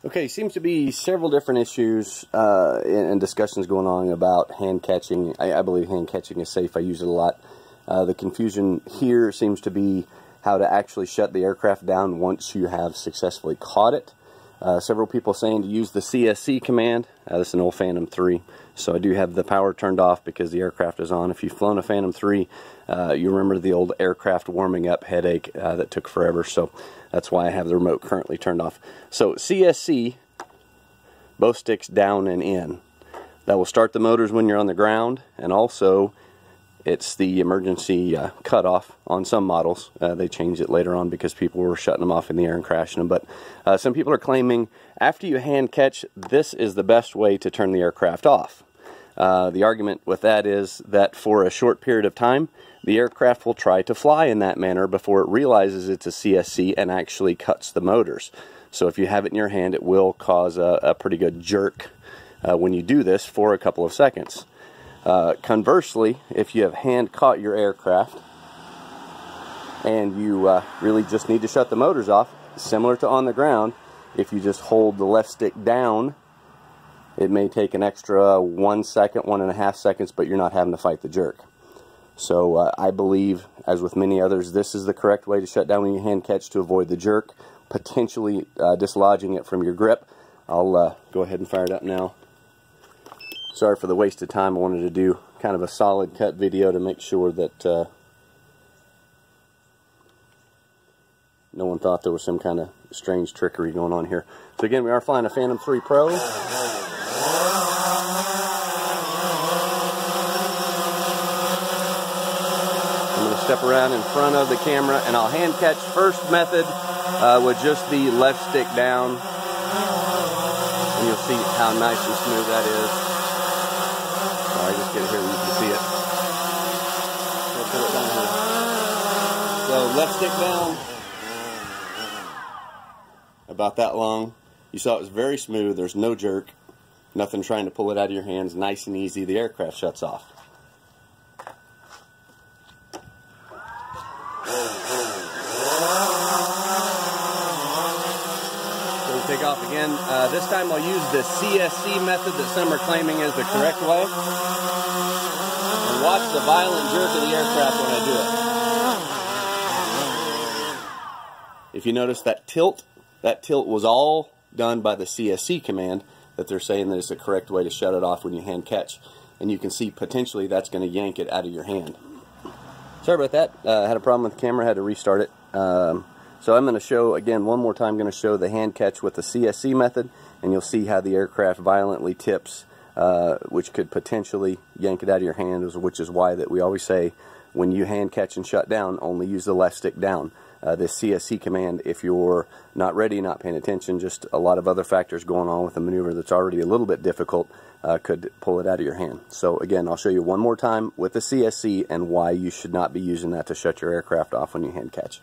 Okay, seems to be several different issues and discussions going on about hand catching. I believe hand catching is safe. I use it a lot. The confusion here seems to be how to actually shut the aircraft down once you have successfully caught it. Several people saying to use the CSC command. This is an old Phantom 3, so I do have the power turned off because the aircraft is on. If you've flown a Phantom 3, you remember the old aircraft warming up headache that took forever, so that's why I have the remote currently turned off. So CSC, both sticks down and in. That will start the motors when you're on the ground, and also it's the emergency cutoff on some models. They changed it later on because people were shutting them off in the air and crashing them. But some people are claiming after you hand catch, this is the best way to turn the aircraft off. The argument with that is that for a short period of time, the aircraft will try to fly in that manner before it realizes it's a CSC and actually cuts the motors. So if you have it in your hand, it will cause a pretty good jerk when you do this for a couple of seconds. Conversely, if you have hand caught your aircraft and you really just need to shut the motors off, similar to on the ground, if you just hold the left stick down, it may take an extra 1 second, 1.5 seconds, but you're not having to fight the jerk. So I believe, as with many others, this is the correct way to shut down when you hand catch to avoid the jerk, potentially dislodging it from your grip. I'll go ahead and fire it up now. Sorry for the waste of time. I wanted to do kind of a solid cut video to make sure that no one thought there was some kind of strange trickery going on here. So again, we are flying a Phantom 3 Pro. I'm going to step around in front of the camera and I'll hand catch first method with just the left stick down. And you'll see how nice and smooth that is. I just get it here and you can see it. I'll put it down here. So left stick down, about that long. You saw it was very smooth. There's no jerk, nothing trying to pull it out of your hands. Nice and easy. The aircraft shuts off. So we take off again. This time I'll use the CSC method that some are claiming is the correct way. Watch the violent jerk of the aircraft when I do it. If you notice that tilt was all done by the CSC command that they're saying that is the correct way to shut it off when you hand catch. And you can see potentially that's going to yank it out of your hand. Sorry about that. I had a problem with the camera, had to restart it. So I'm going to show, again, one more time, I'm going to show the hand catch with the CSC method, and you'll see how the aircraft violently tips, which could potentially yank it out of your hand, which is why that we always say when you hand catch and shut down, only use the left stick down. This CSC command, if you're not ready, not paying attention, just a lot of other factors going on with the maneuver that's already a little bit difficult, could pull it out of your hand. So again, I'll show you one more time with the CSC and why you should not be using that to shut your aircraft off when you hand catch.